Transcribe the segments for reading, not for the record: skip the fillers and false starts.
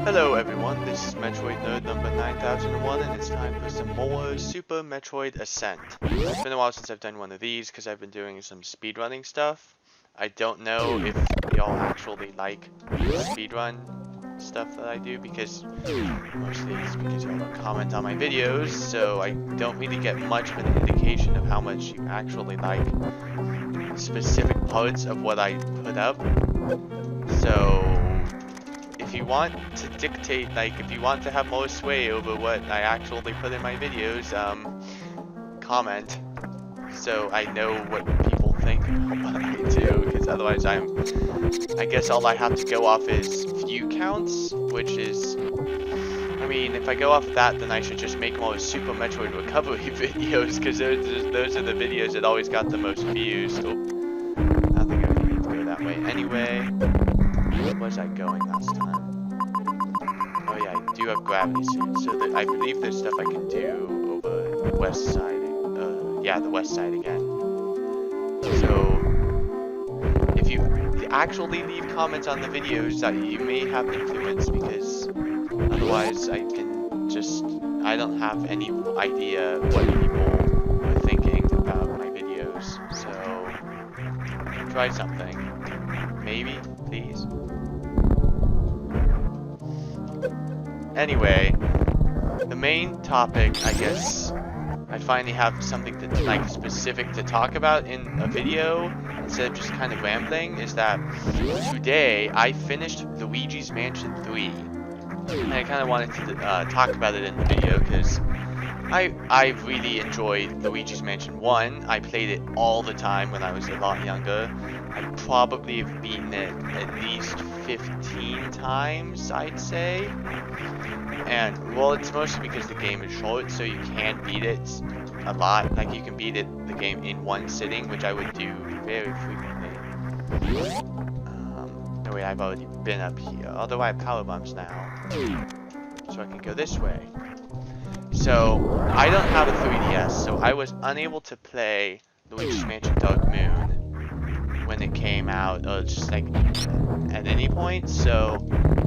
Hello everyone, this is Metroid Nerd number 9001 and it's time for some more Super Metroid Ascent. It's been a while since I've done one of these because I've been doing some speedrunning stuff. I don't know if y'all actually like the speedrun stuff that I do because mostly it's because y'all don't comment on my videos, so I don't really get much of an indication of how much you actually like specific parts of what I put up. So if you want to dictate, like, if you want to have more sway over what I actually put in my videos, comment, so I know what people think about what I do, because otherwise I guess all I have to go off is view counts, which is, I mean, if I go off of that, then I should just make more Super Metroid Recovery videos, because those are the videos that always got the most views. Oh, I don't think I really need to go that way anyway. Where was I going last time? Oh yeah, I do have gravity suits, so that I believe there's stuff I can do over the west side. Yeah, the west side again. So, if you actually leave comments on the videos, that you may have influence, because otherwise I don't have any idea what people are thinking about my videos. So, try something. Maybe, please. Anyway, the main topic, I guess, I finally have something to, like, specific to talk about in a video instead of just kind of rambling, is that today I finished Luigi's Mansion 3. And I kind of wanted to talk about it in the video because I really enjoyed Luigi's Mansion 1. I played it all the time when I was a lot younger. I probably have beaten it at least 15 times, I'd say. And, well, it's mostly because the game is short, so you can't beat it a lot. Like, you can beat the game in one sitting, which I would do very frequently. No, wait, I've already been up here. Although I have power bumps now, so I can go this way. So, I don't have a 3DS, so I was unable to play Luigi's Mansion Dark Moon when it came out, or just like at any point, so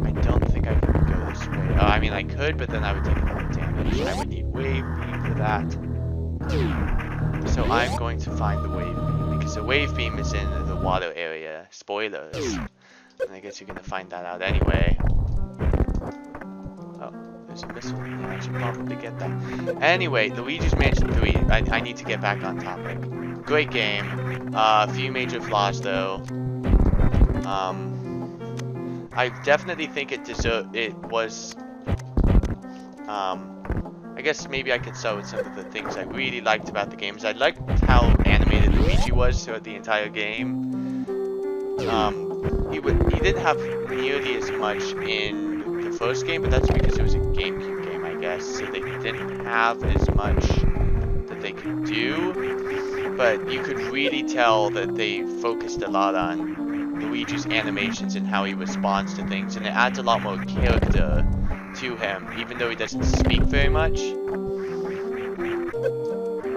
I don't think I can go this way. Oh, I mean I could, but then I would take a lot of damage. I would need wave beam for that. So I'm going to find the wave beam, because the wave beam is in the water area. Spoilers. And I guess you're gonna find that out anyway. Oh, there's a missile. Yeah, I should probably get that. Anyway, Luigi's Mansion 3. I need to get back on topic. Great game. A few major flaws though. I definitely think it was, I guess maybe I could start with some of the things I really liked about the games. I liked how animated Luigi was throughout the entire game. He didn't have nearly as much in the first game, but that's because it was a GameCube game, I guess, so they didn't have as much that they could do. But you could really tell that they focused a lot on Luigi's animations and how he responds to things, and it adds a lot more character to him, even though he doesn't speak very much. Oh,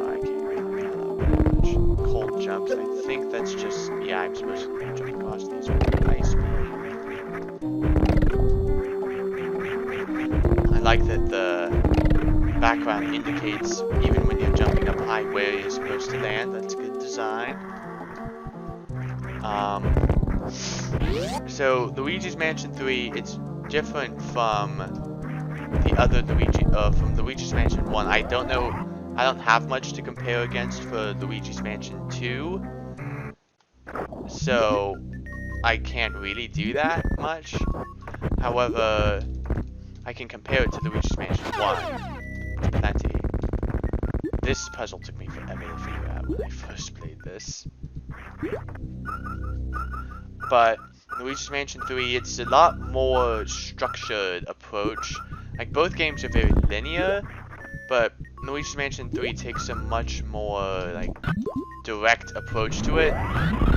I can't really much. Cold jumps, I think that's just, yeah, I'm supposed to jump across these with the ice beam. I like that the background indicates, even when you're jumping up high, where you're supposed to land. That's good design. So Luigi's Mansion 3, it's different from the other from Luigi's Mansion 1. I don't have much to compare against for Luigi's Mansion 2, so I can't really do that much. However, I can compare it to Luigi's Mansion 1. Plenty. This puzzle took me forever to figure out when I first played this. But Luigi's Mansion 3, it's a lot more structured approach. Like, both games are very linear, but Luigi's Mansion 3 takes a much more, like, direct approach to it.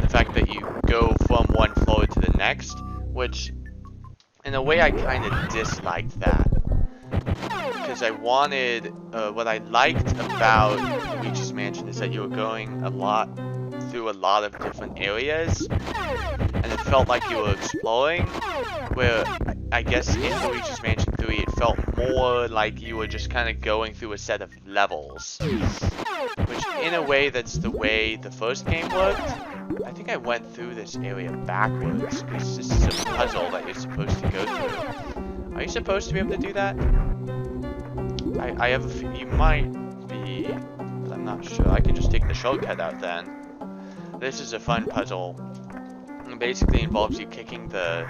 The fact that you go from one floor to the next, which, in a way, I kind of disliked that. Because I wanted, what I liked about Luigi's Mansion is that you were going a lot through a lot of different areas, and it felt like you were exploring, where I guess in Luigi's Mansion 3 it felt more like you were just kind of going through a set of levels, which in a way that's the way the first game worked. I think I went through this area backwards, because this is a puzzle that you're supposed to go through. Are you supposed to be able to do that? I have a few, you might be, but I'm not sure. I can just take the shortcut out then. This is a fun puzzle. It basically involves you kicking the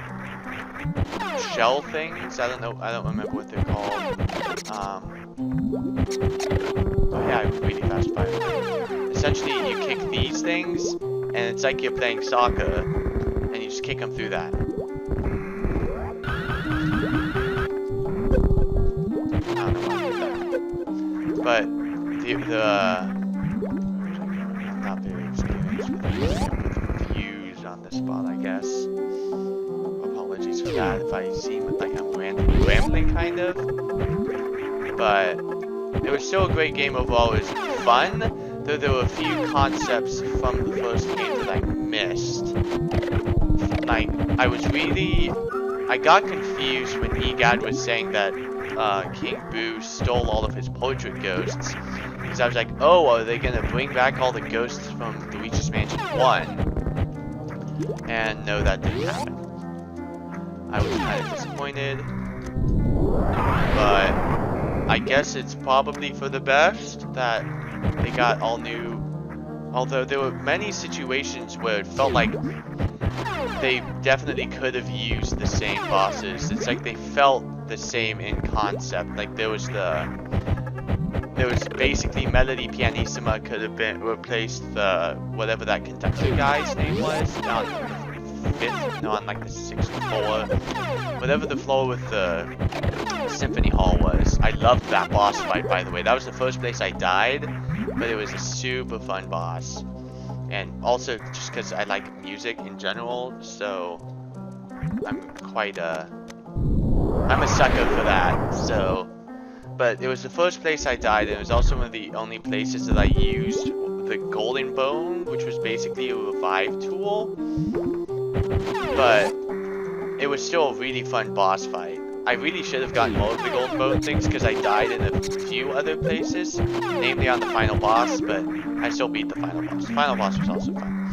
shell things. I don't remember what they're called. Oh yeah, I'm really fast by the way. Essentially, you kick these things, and it's like you're playing soccer, and you just kick them through that. I don't know why I did that. But I'm not very experienced with views on the spot, I guess. Apologies for that if I seem like I'm rambling kind of. But it was still a great game overall. It was fun, though there were a few concepts from the first game that I missed. Like, I got confused when Egad was saying that King Boo stole all of his portrait ghosts. Because I was like, oh, are they gonna bring back all the ghosts from Luigi's Mansion 1? And no, that didn't happen. I was kind of disappointed. But I guess it's probably for the best that they got all new. Although there were many situations where it felt like they definitely could have used the same bosses. It's like they felt the same in concept. Like there was basically Melody Pianissima could have been replaced the whatever that conductor guy's name was on the fifth, no, on like the sixth floor, whatever the floor with the Symphony Hall was. I loved that boss fight, by the way. That was the first place I died, but it was a super fun boss. And also just because I like music in general, so I'm a sucker for that. So, but it was the first place I died, and it was also one of the only places that I used the Golden Bone, which was basically a revive tool. But it was still a really fun boss fight. I really should have gotten more of the Golden Bone things because I died in a few other places, namely on the final boss, but I still beat the final boss. The final boss was also fun.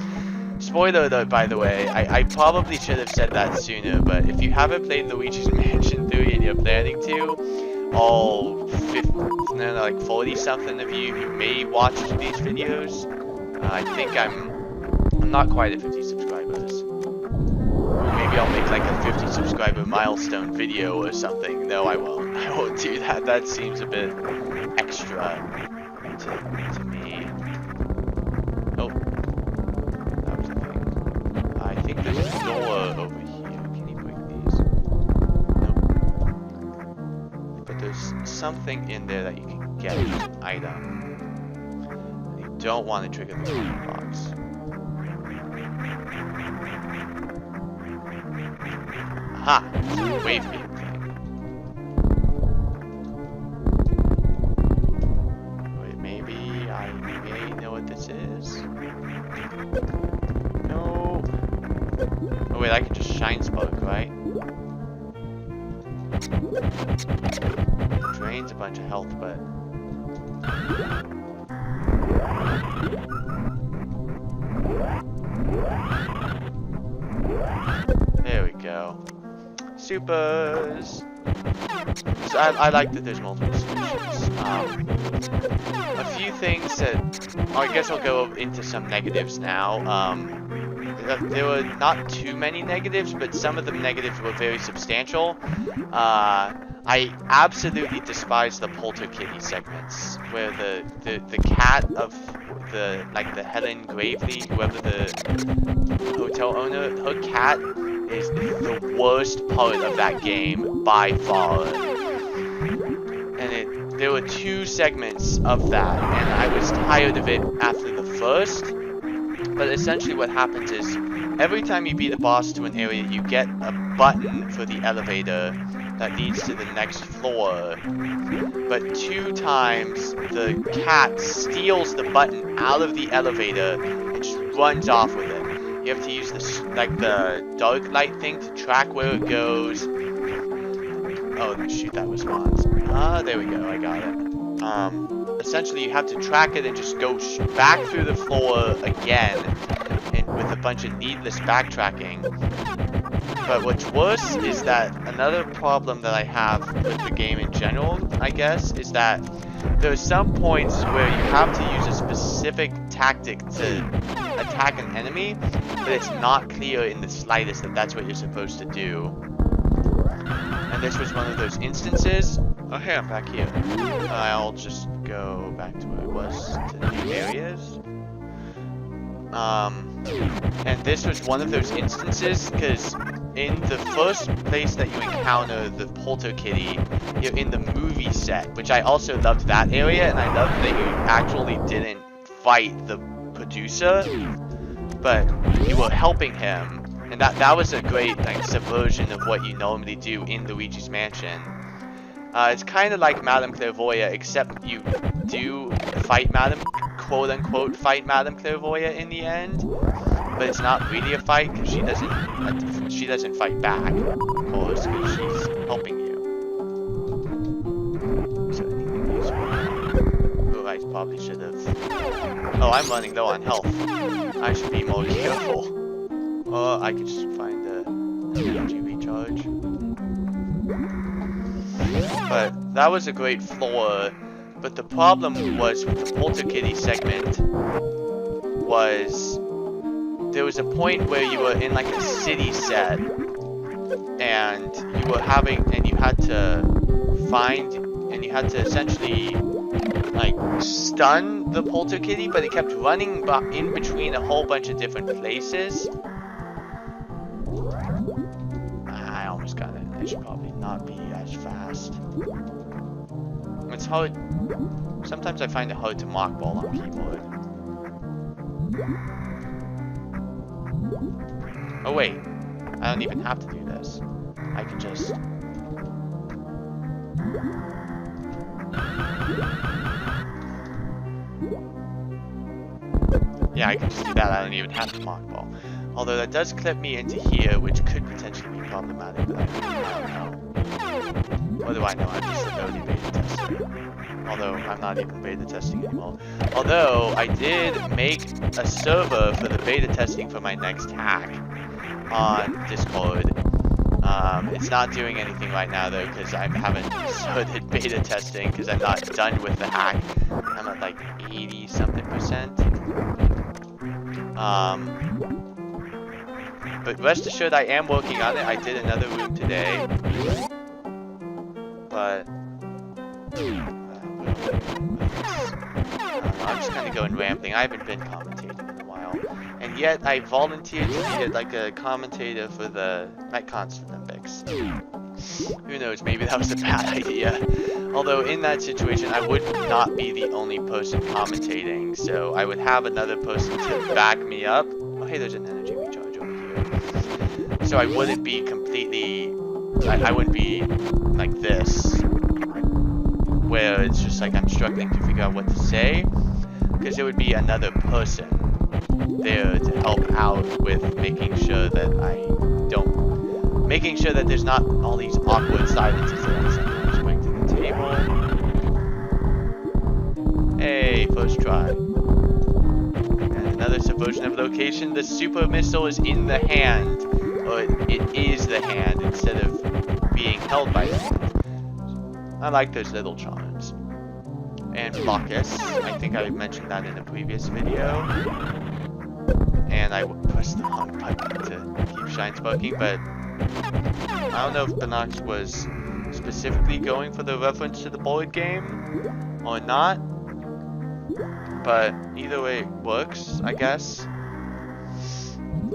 Spoiler alert, by the way, I probably should have said that sooner, but if you haven't played Luigi's Mansion 3 and you're planning to, all 40 something of you who may watch these videos, I think I'm not quite at 50 subscribers. Maybe I'll make like a 50 subscriber milestone video or something. No, I won't. I won't do that. That seems a bit extra to me. Oh, that was the thing. I think there's a door over here. Can you break these? No. But there's something in there that you can get as an item. And you don't want to trigger the box. Ha! Wave beam thing. Wait, maybe I may know what this is. No. Oh wait, I can just shine spark, right? Drains a bunch of health, but there we go. Supers. So I like that there's multiple solutions. A few things that I guess I'll go into some negatives now. There were not too many negatives, but some of the negatives were very substantial. I absolutely despise the Polterkitty segments, where the cat of the Helen Gravely, whoever the hotel owner, her cat is the worst part of that game by far. And there were 2 segments of that, and I was tired of it after the first. But essentially what happens is, every time you beat a boss to an area, you get a button for the elevator that leads to the next floor. But 2 times the cat steals the button out of the elevator and just runs off with it. You have to use this, like the dark light thing to track where it goes. Oh shoot, that responds. Ah, there we go, I got it. Essentially you have to track it and just go back through the floor again, and with a bunch of needless backtracking. But what's worse is that another problem that I have with the game in general, I guess, is that there are some points where you have to use a specific tactic to attack an enemy, but it's not clear in the slightest that that's what you're supposed to do. And this was one of those instances. Oh hey, I'm back here. I'll just go back to where I was, to the new areas. And this was one of those instances, because in the first place that you encounter the Polter Kitty, you're in the movie set, which I also loved that area, and I loved that you actually didn't fight the producer, but you were helping him, and that was a great like subversion of what you normally do in Luigi's Mansion. It's kind of like Madame Clairvoyant, except you do fight Madame, quote-unquote fight Madame Clairvoyant in the end, but it's not really a fight because she doesn't fight back, of course, because she's helping you. So anything useful? Oh, I probably should have. Oh, I'm running low on health. I should be more careful. Or I could just find the energy recharge. But that was a great floor. But the problem was with the Polter Kitty segment was there was a point where you were in like a city set and you were having, and you had to find, and you had to essentially like stun the Polter Kitty, but it kept running in between a whole bunch of different places. I almost got it. I should probably not be as fast. It's hard. Sometimes I find it hard to mock ball on keyboard. Oh wait, I don't even have to do this. I can just... Yeah, I can just do that. I don't even have to mock ball. Although that does clip me into here, which could potentially be problematic, but I don't know. What do I know? I'm just an early beta tester. Although I'm not even beta testing anymore. Although I did make a server for the beta testing for my next hack on Discord. It's not doing anything right now though, because I haven't started beta testing because I'm not done with the hack. I'm at like 80 something%. But rest assured I am working on it. I did another room today. But I'm just kind of going rambling. I haven't been commentating in a while. And yet I volunteered to be like a commentator for the Metcons Olympics. Who knows, maybe that was a bad idea. Although in that situation I would not be the only person commentating, so I would have another person to back me up. Oh hey, there's an energy recharge over here. So I wouldn't be completely... I wouldn't be like this, where it's just like I'm struggling to figure out what to say, because there would be another person there to help out with making sure that making sure that there's not all these awkward silences. I'm just going to the table. Hey, first try. And another subversion of location. The super missile is in the hand, or it is the hand instead of being held by the hand. I like those little charms. And Blockus, I think I mentioned that in a previous video. And I would press the hung button to keep shine sparking, but I don't know if Binox was specifically going for the reference to the board game or not. But either way it works, I guess.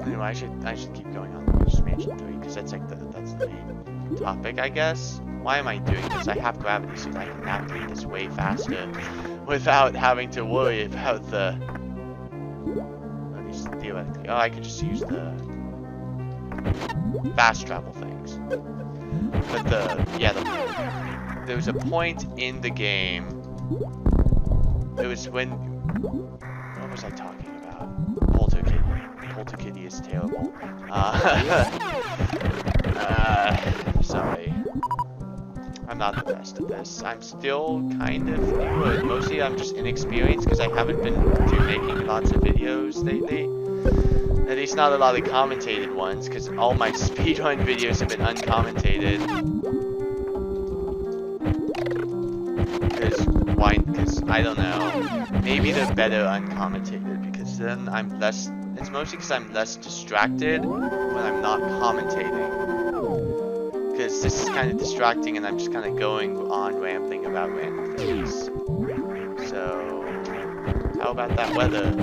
Anyway, I should keep going on Luigi's Mansion 3 because that's like that's the main topic, I guess. Why am I doing this? I have gravity suit. I can navigate this way faster without having to worry about the... At least theoretically. Oh, I could just use the fast travel things. But there was a point in the game. It was when, what was I talking about? Polterkitty is terrible. Sorry. I'm not the best at this. I'm still kind of new, and mostly I'm just inexperienced because I haven't been making lots of videos lately. At least not a lot of commentated ones, because all my speedrun videos have been uncommented. Because I don't know. Maybe they're better uncommented, because then I'm less. It's mostly because I'm less distracted when I'm not commentating. Because this is kind of distracting, and I'm just kind of going on rambling about random things. So, how about that weather?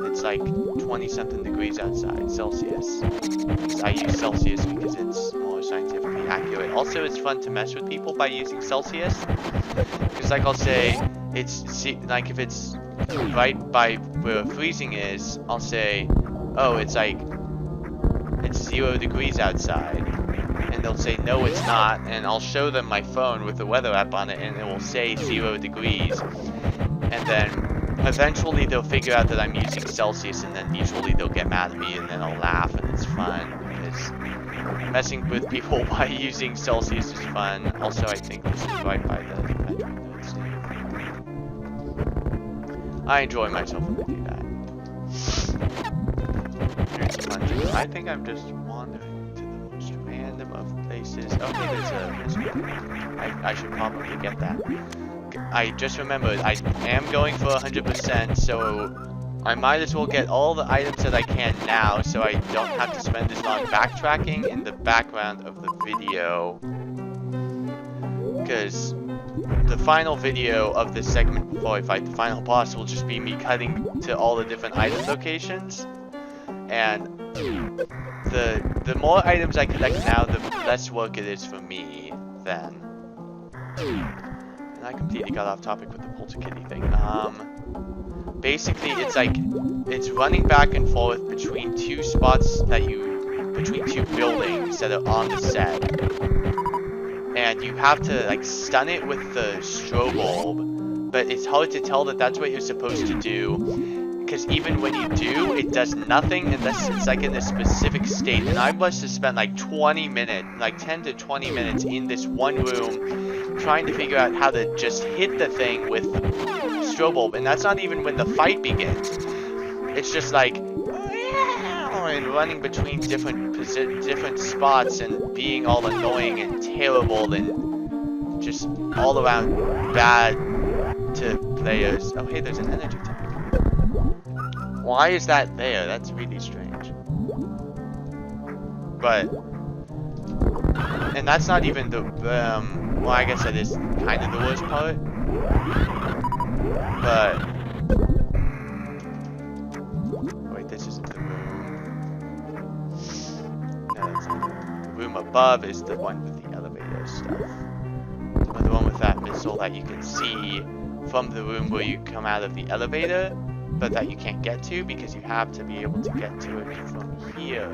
It's like 20-something degrees outside, Celsius. I use Celsius because it's more scientifically accurate. Also, it's fun to mess with people by using Celsius. Because like I'll say, like if it's right by where freezing is, I'll say, oh, it's 0 degrees outside. And they'll say, no, it's not. And I'll show them my phone with the weather app on it, and it will say 0 degrees. And then eventually they'll figure out that I'm using Celsius, and then usually they'll get mad at me, and then I'll laugh, and it's fun, because messing with people by using Celsius is fun. Also, I think this is right by the Metroid node save. I enjoy myself when I do that. Here's a bunch of, I think I'm just wandering to the most random of places. Okay, there's a I should probably get that. I just remembered, I am going for 100%, so I might as well get all the items that I can now, so I don't have to spend this long backtracking in the background of the video. Because the final video of this segment before I fight the final boss will just be me cutting to all the different item locations. And the more items I collect now, the less work it is for me then. I completely got off topic with the Polterkitty thing. Basically, it's running back and forth between two between two buildings that are on the set. And you have to, like, stun it with the strobe bulb, but it's hard to tell that that's what you're supposed to do. Because even when you do, it does nothing unless it's, like, in a specific state. And I must have spent, like, 20 minutes, like, 10 to 20 minutes in this one room trying to figure out how to just hit the thing with strobe bulb, and that's not even when the fight begins. It's just like and running between different spots and being all annoying and terrible and just all around bad to players. Oh hey, there's an energy tank. Why is that there? That's really strange. But and that's not even the well, I guess that is kind of the worst part. But wait, this isn't the room. No, that's not the room above is the one with the elevator stuff. Or the one with that missile that you can see from the room where you come out of the elevator, but that you can't get to because you have to be able to get to it from here.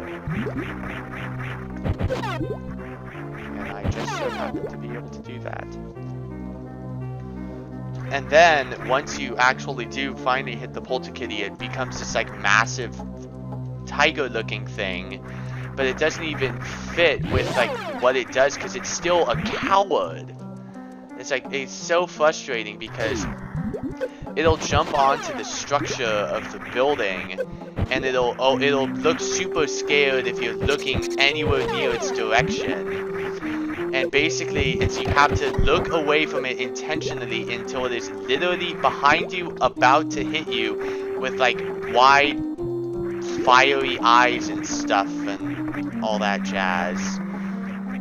And I just so happen to be able to do that. And then, once you actually do finally hit the Polterkitty, it becomes this like massive tiger-looking thing, but it doesn't even fit with like what it does because it's still a coward. It's like, it's so frustrating because it'll jump onto the structure of the building, and it'll look super scared if you're looking anywhere near its direction. And basically, you have to look away from it intentionally until it is literally behind you, about to hit you, with like wide, fiery eyes and stuff and all that jazz.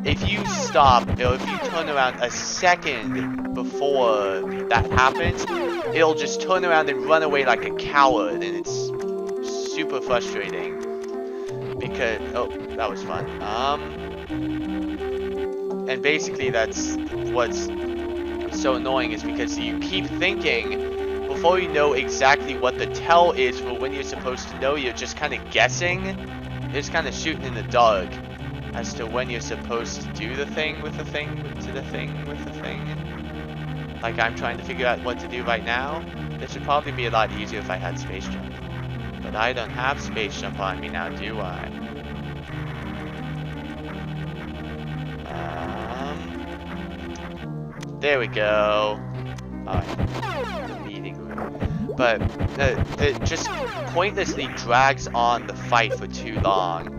If you stop, or if you turn around a second before that happens, it'll just turn around and run away like a coward, and it's super frustrating. Because, oh, that was fun. And basically that's what's so annoying, is because you keep thinking, before you know exactly what the tell is for when you're supposed to know, you're just kind of guessing. You're just kind of shooting in the dark. as to when you're supposed to do the thing with the thing, to the thing with the thing. Like I'm trying to figure out what to do right now. This would probably be a lot easier if I had space jump. But I don't have space jump on me now, do I? There we go. Alright. Meeting room. But it just pointlessly drags on the fight for too long.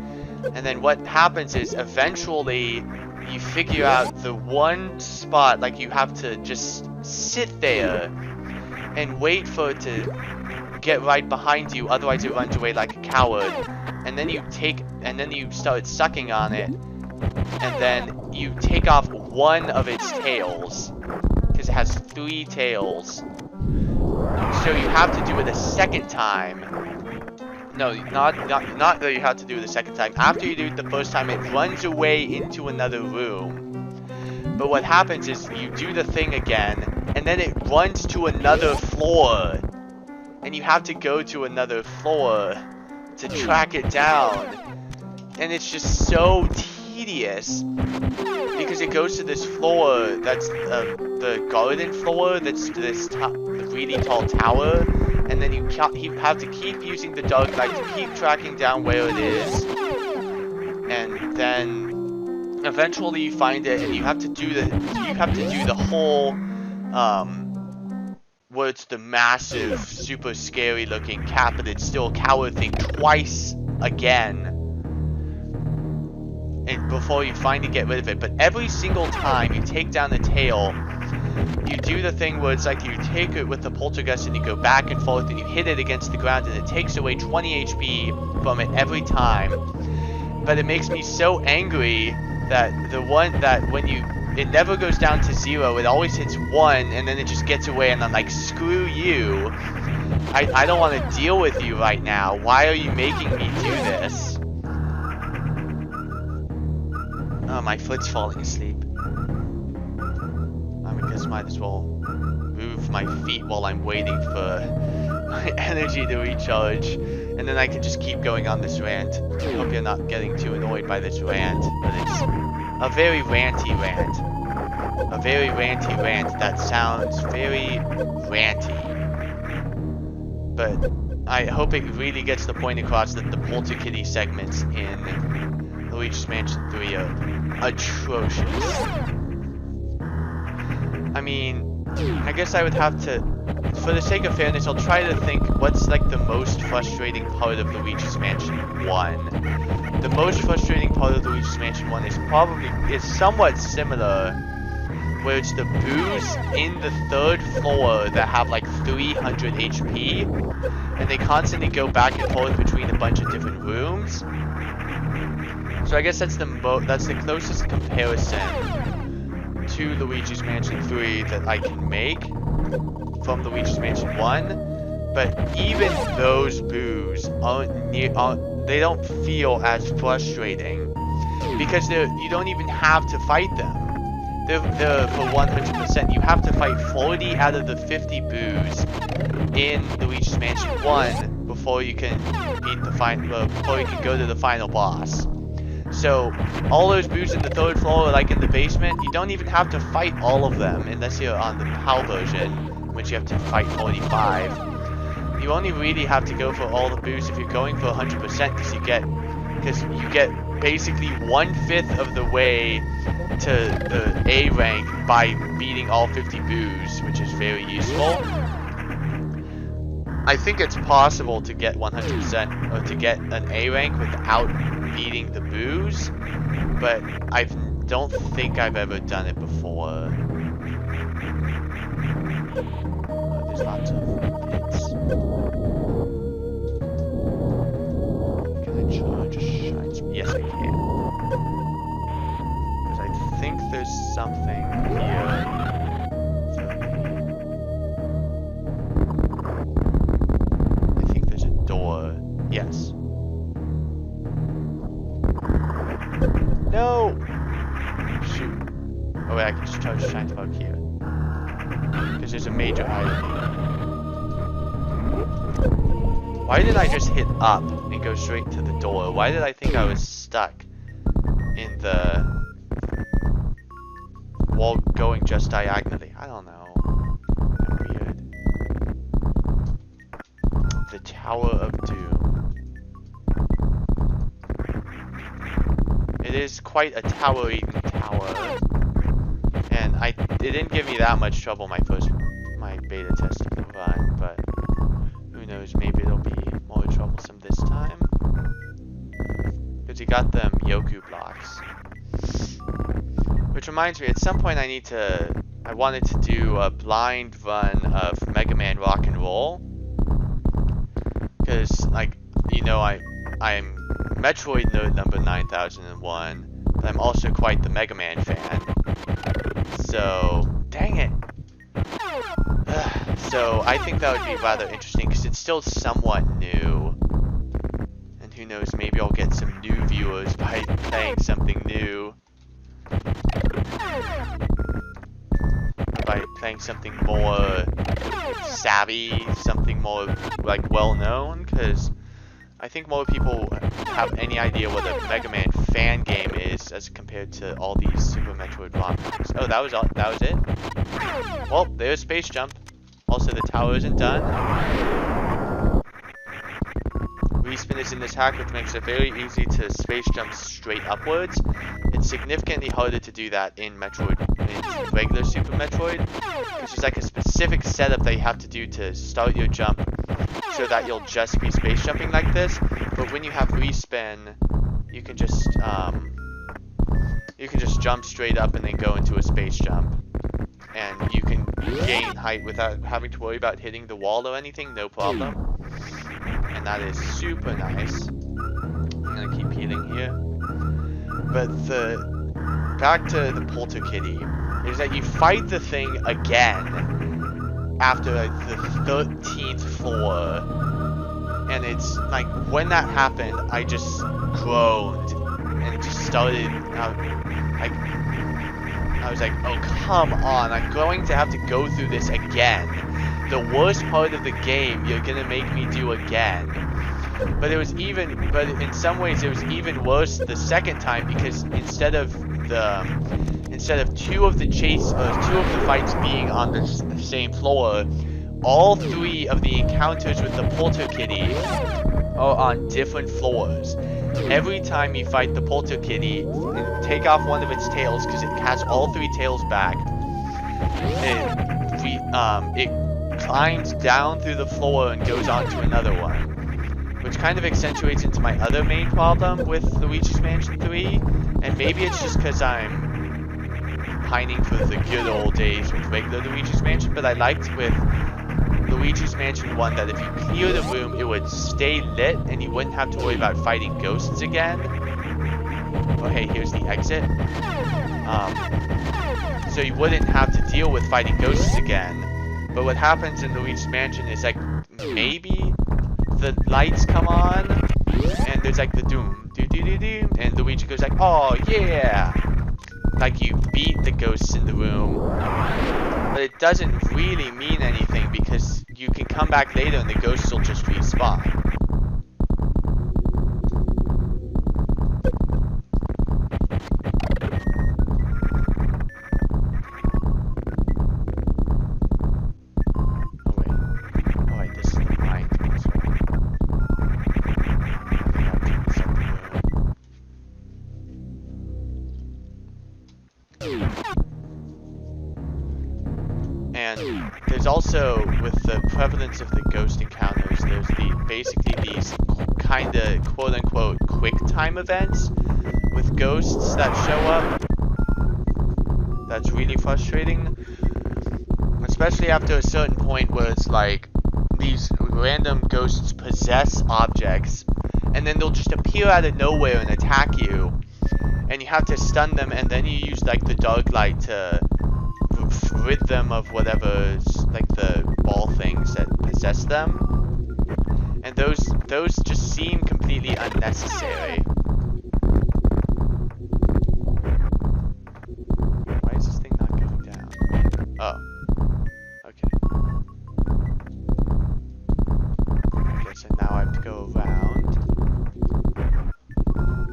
And then what happens is eventually you figure out the one spot, like you have to just sit there and wait for it to get right behind you, otherwise it runs away like a coward. And then you start sucking on it, and then you take off one of its tails, because it has 3 tails. So you have to do it a second time. No, not that you have to do it the second time. After you do it the first time, it runs away into another room. But what happens is you do the thing again, and then it runs to another floor. And you have to go to another floor to track it down. And it's just so tedious. Because it goes to this floor that's the garden floor, that's this really tall tower. And then you have to keep using the dark light to keep tracking down where it is. And then eventually you find it, and you have to do the whole where it's the massive, super scary looking cat, but it's still a coward thing twice again. And before you finally get rid of it. But every single time you take down the tail, you do the thing where it's like you take it with the poltergeist and you go back and forth and you hit it against the ground and it takes away 20 HP from it every time. But it makes me so angry that it never goes down to 0, it always hits 1 and then it just gets away, and I'm like, screw you. I don't want to deal with you right now. Why are you making me do this? Oh, my foot's falling asleep. I guess might as well move my feet while I'm waiting for my energy to recharge. And then I can just keep going on this rant. I hope you're not getting too annoyed by this rant, but it's a very ranty rant. A very ranty rant that sounds very ranty. But I hope it really gets the point across that the Polterkitty segments in Luigi's Mansion 3 are atrocious. I mean, I guess I would have to, for the sake of fairness, I'll try to think what's like the most frustrating part of Luigi's Mansion 1. The most frustrating part of Luigi's Mansion 1 is somewhat similar, where it's the boos in the 3rd floor that have like 300 HP, and they constantly go back and forth between a bunch of different rooms. So I guess that's the closest comparison to Luigi's Mansion 3 that I can make from Luigi's Mansion 1, but even those boos they don't feel as frustrating because you don't even have to fight them. They're for 100%. You have to fight 40 out of the 50 boos in Luigi's Mansion 1 before you can before you can go to the final boss. So, all those boos in the 3rd floor, like in the basement, you don't even have to fight all of them, unless you're on the PAL version, which you have to fight 45. You only really have to go for all the boos if you're going for 100%, because you get basically 1/5 of the way to the A rank by beating all 50 boos, which is very useful. I think it's possible to get 100% or to get an A rank without beating the boos, but I don't think I've ever done it before. There's lots of pits. Can I charge a shine spot? Yes, I can. Because I think there's something here. I think there's a door. Yes. No! Shoot. Oh wait, I can just charge a shine spot here. Because there's a major item here. Why did I just hit up and go straight to the door? Why did I think I was stuck in the wall going just diagonally. I don't know. Weird. The Tower of Doom. It is quite a towery tower, and it didn't give me that much trouble my beta test run, but who knows, maybe it'll be more troublesome this time. Because you got them Yoku blocks. Which reminds me, at some point I wanted to do a blind run of Mega Man Rock and Roll. Because, like, you know, I'm Metroid nerd number 9001, but I'm also quite the Mega Man fan. So, dang it. So, I think that would be rather interesting, because it's still somewhat new. And who knows, maybe I'll get some new viewers by playing something new. By playing something more savvy, something more, like, well-known, because I think more people have any idea what a Mega Man fan game is as compared to all these Super Metroid ROM hacks. Oh, that was it? Well, there's Space Jump. Also, the tower isn't done. Respin is in this hack, which makes it very easy to space jump straight upwards. It's significantly harder to do that in regular Super Metroid, which is like a specific setup that you have to do to start your jump so that you'll just be space jumping like this. But when you have Respin, you can just jump straight up and then go into a space jump. And you can gain height without having to worry about hitting the wall or anything, no problem. And that is super nice. I'm gonna keep healing here. But back to the Polter Kitty, is that you fight the thing again after like the 13th floor. And it's like, when that happened, I just groaned and just started I was like, oh come on, I'm going to have to go through this again. The worst part of the game you're gonna make me do again. But in some ways it was even worse the second time, because instead of two of the fights being on the same floor, all three of the encounters with the Polter Kitty are on different floors. Every time you fight the Polter Kitty and take off one of its tails, because it has all three tails back, it climbs down through the floor and goes on to another one, which kind of accentuates into my other main problem with Luigi's Mansion 3, and maybe it's just because I'm pining for the good old days with regular Luigi's Mansion, but I liked with Luigi's Mansion 1 that if you clear the room, it would stay lit and you wouldn't have to worry about fighting ghosts again. Oh hey, here's the exit. So you wouldn't have to deal with fighting ghosts again. But what happens in Luigi's Mansion is like, maybe the lights come on and there's like the doom, do, and Luigi goes like, oh yeah! Like you beat the ghosts in the room. But it doesn't really mean anything because you can come back later and the ghosts will just respawn. And there's also, with the prevalence of the ghost encounters, there's basically these kind of quote-unquote quick time events with ghosts that show up. That's really frustrating, especially after a certain point where it's like these random ghosts possess objects and then they'll just appear out of nowhere and attack you, and you have to stun them, and then you use like the dark light to rid them of whatever's like the ball things that possess them, and those just seem completely unnecessary. Why is this thing not going down? Oh, okay. Okay, so now I have to go around.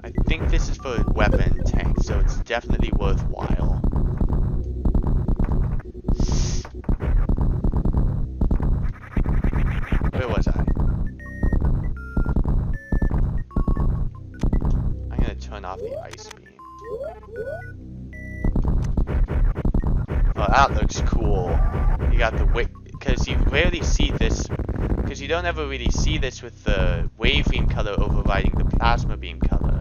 I think this is for weapon tank. definitely worthwhile. Where was I? I'm gonna turn off the ice beam. Oh, that looks cool. You got the because you rarely see this, because you don't ever really see this with the wave beam color overriding the plasma beam color.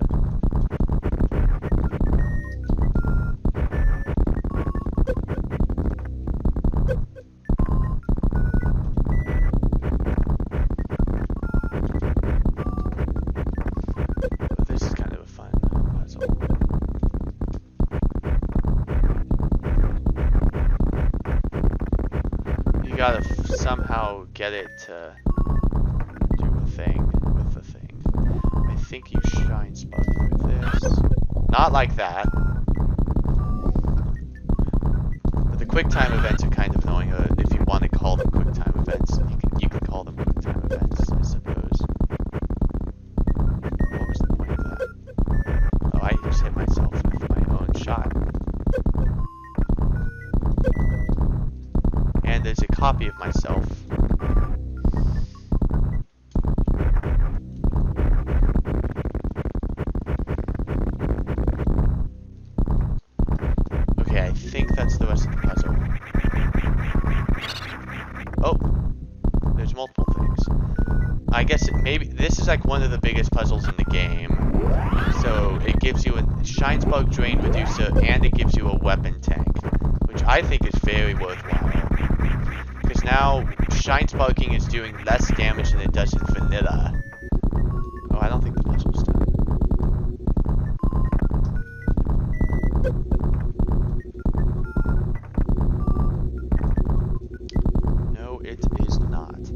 This is kind of a fun puzzle. You gotta somehow get it to do a thing with the thing. I think you shine spark through this. Not like that. But the quick time events are kind of annoying. If you want to call them quick time events, you can call them quick time events, I suppose. What was the point of that? Oh, I just hit myself with my own shot. And there's a copy of myself. Okay, I think that's the rest of the puzzle. Oh, there's multiple things. I guess maybe this is like one of the biggest puzzles in the game. So it gives you a shine spark drain reducer and it gives you a weapon tank, which I think is very worthwhile. Because now shine sparking is doing less damage than it does in vanilla. Oh, I don't think the puzzle's done. No, it is not.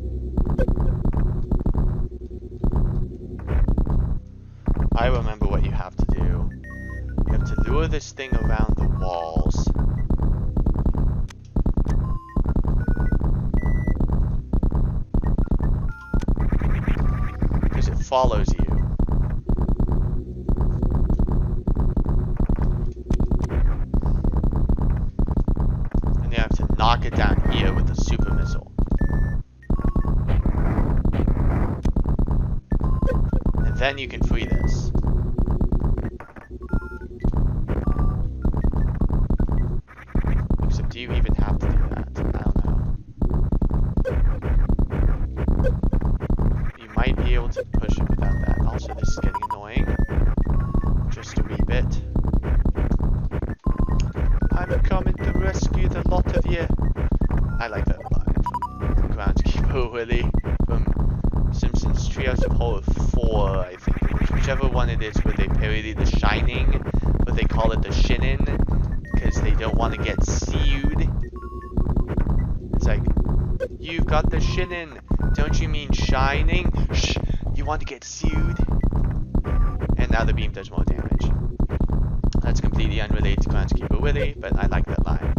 I remember what you have to do. You have to lure this thing around the walls. Because it follows you. And you have to knock it down here with the super missile. And then you can free this. Except do you even have to do that? I don't know. You might be able to push it without that. Also, this is getting annoying. Just a wee bit. I'm coming to rescue the lot of you. I like that line from Groundskeeper Willie from Simpsons Treehouse of Horror 4, I think it is. Whichever one it is where they parody The Shining, but they call it the Shinin, because they don't want to get sued. It's like, you've got the Shinin, don't you mean shining? Shh, you want to get sued? And now the beam does more damage. That's completely unrelated to Groundskeeper Willie, but I like that line.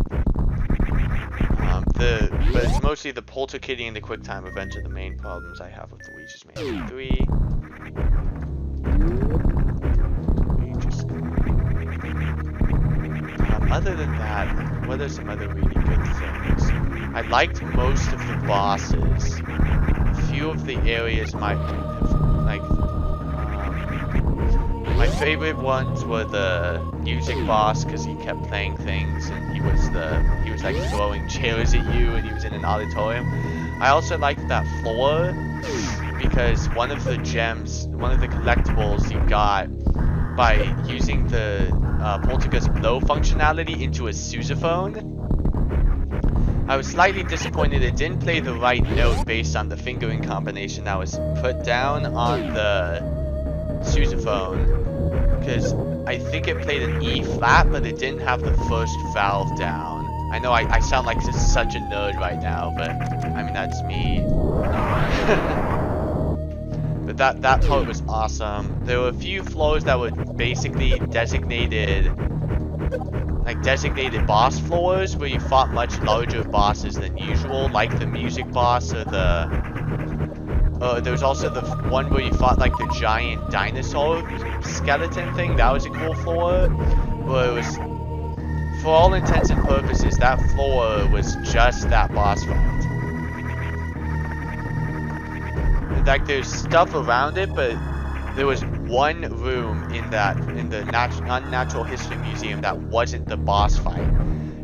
But it's mostly the Polterkitty and the QuickTime events are the main problems I have with Luigi's Mansion 3. Other than that, what are some other really good things? I liked most of the bosses. A few of the areas might have, like, my favorite ones were the music boss because he kept playing things and he was like throwing chairs at you and he was in an auditorium. I also liked that floor because one of the gems, one of the collectibles you got by using the Poltergeist Blow functionality into a sousaphone. I was slightly disappointed it didn't play the right note based on the fingering combination that was put down on the sousaphone. Because I think it played an E flat, but it didn't have the first valve down. I know I sound like just such a nerd right now, but I mean, that's me. But that part was awesome. There were a few floors that were basically designated boss floors where you fought much larger bosses than usual, like the music boss or the... there was also the one where you fought like the giant dinosaur skeleton thing. That was a cool floor. well, it was, for all intents and purposes, that floor was just that boss fight. Like, there's stuff around it, but there was one room in the Unnatural History Museum that wasn't the boss fight.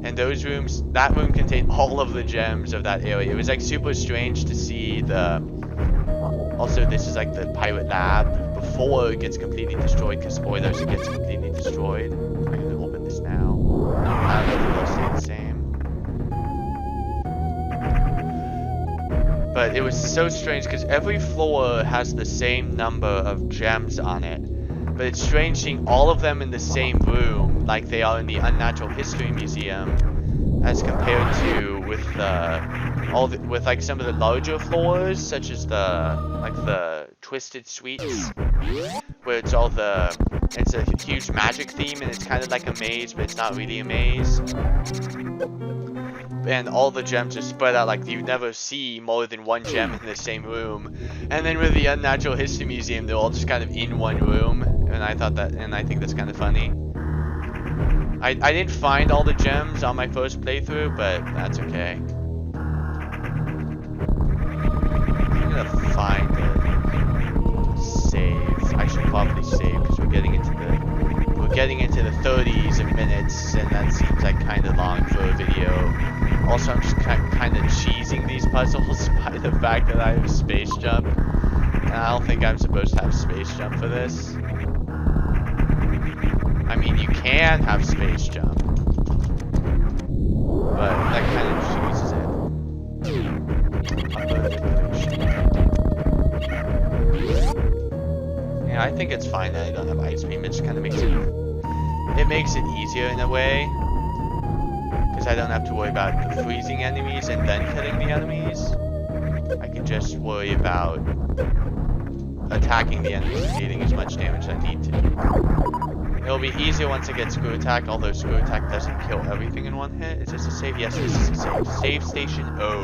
And that room contained all of the gems of that area. It was like super strange to see also this is like the pirate lab before it gets completely destroyed, because spoilers, it gets completely destroyed. I'm gonna open this now. I don't know if it'll stay the same. But it was so strange because every floor has the same number of gems on it. But it's strange seeing all of them in the same room, like they are in the Unnatural History Museum, as compared to with like some of the larger floors, such as the Twisted Sweets, where it's a huge magic theme and it's kind of like a maze, but it's not really a maze. And all the gems are spread out, like you never see more than one gem in the same room. And then with the Unnatural History Museum, they're all just kind of in one room, and I think that's kind of funny. I didn't find all the gems on my first playthrough, but that's okay. I'm gonna find a save. I should probably save because we're getting into the 30s of minutes, and that seems like kind of long for a video. Also, I'm just kind of cheesing these puzzles by the fact that I have space jump, and I don't think I'm supposed to have space jump for this. I mean, you can have space jump, but that kind of cheeses it. Yeah, I think it's fine that I don't have ice beam. It just kind of makes it easier in a way, because I don't have to worry about the freezing enemies and then killing the enemies. I can just worry about attacking the enemies and dealing as much damage as I need to. It'll be easier once I get Screw Attack, although Screw Attack doesn't kill everything in one hit. Is this a save? Yes, this is a save. Save station O.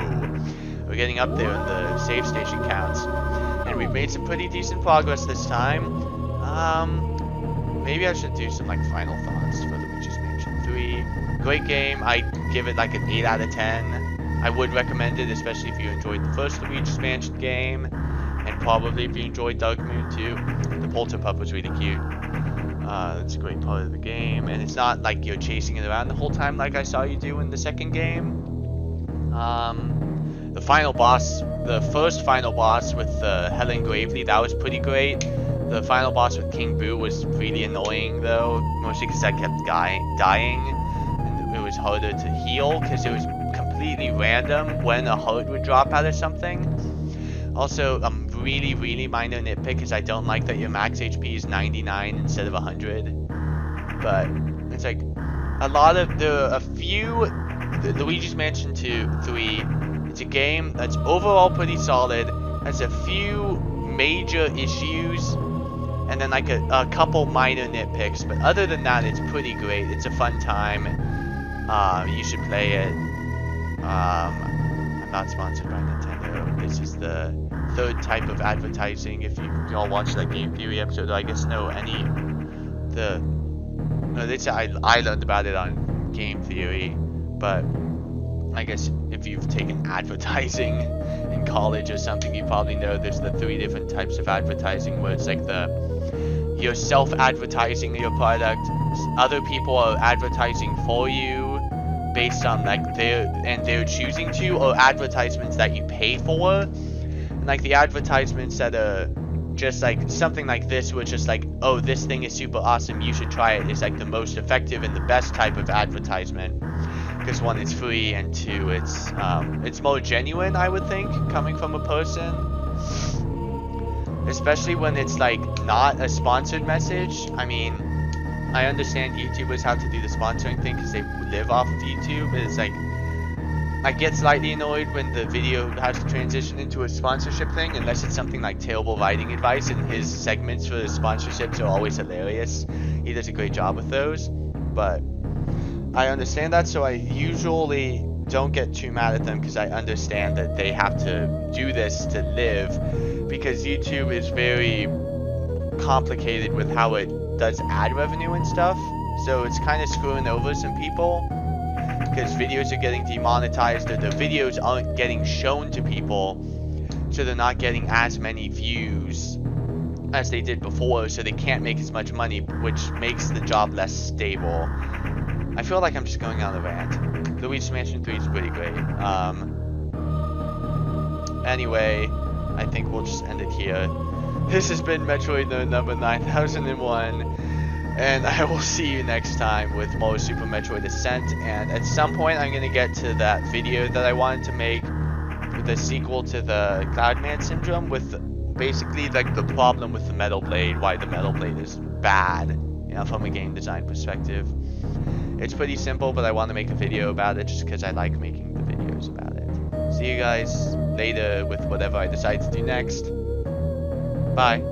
We're getting up there in the save station counts. And we've made some pretty decent progress this time. Maybe I should do some like final thoughts for Luigi's Mansion 3. Great game. I give it like an 8 out of 10. I would recommend it, especially if you enjoyed the first Luigi's Mansion game. And probably if you enjoyed Dark Moon too. The Polter Pup was really cute. That's a great part of the game, and it's not like you're chasing it around the whole time like I saw you do in the second game. The final boss, the first final boss with Helen Gravely, that was pretty great. The final boss with King Boo was really annoying though, mostly because I kept dying, and it was harder to heal because it was completely random when a heart would drop out of something. Also, really minor nitpick is I don't like that your max HP is 99 instead of 100. But it's like Luigi's Mansion 3, it's a game that's overall pretty solid, has a few major issues, and then like a couple minor nitpicks, but other than that, it's pretty great. It's a fun time. You should play it. I'm not sponsored by Nintendo. This is the third type of advertising. If you all watched that Game Theory episode, I guess I learned about it on Game Theory, but I guess if you've taken advertising in college or something, you probably know there's the 3 different types of advertising, where it's like you're self-advertising your product, other people are advertising for you based on like they're choosing to, or advertisements that you pay for. And like the advertisements that are just like something like this, which is like, oh, this thing is super awesome, you should try it, is like the most effective and the best type of advertisement, because 1, it's free, and 2, it's more genuine, I would think, coming from a person, especially when it's like not a sponsored message. I mean, I understand YouTubers have to do the sponsoring thing because they live off of YouTube, but it's like, I get slightly annoyed when the video has to transition into a sponsorship thing, unless it's something like terrible writing advice, and his segments for the sponsorships are always hilarious. He does a great job with those, but I understand that, so I usually don't get too mad at them, because I understand that they have to do this to live, because YouTube is very complicated with how it does ad revenue and stuff. so it's kind of screwing over some people because videos are getting demonetized or the videos aren't getting shown to people, so they're not getting as many views as they did before, so they can't make as much money, which makes the job less stable. I feel like I'm just going on a rant. Luigi's Mansion 3 is pretty great. Anyway, I think we'll just end it here. This has been Metroid Nerd number 9001, and I will see you next time with more Super Metroid Ascent, and at some point I'm going to get to that video that I wanted to make with the sequel to the Cloudman Syndrome, with basically like the problem with the Metal Blade, why the Metal Blade is bad, you know, from a game design perspective. It's pretty simple, but I want to make a video about it just because I like making the videos about it. See you guys later with whatever I decide to do next. Bye.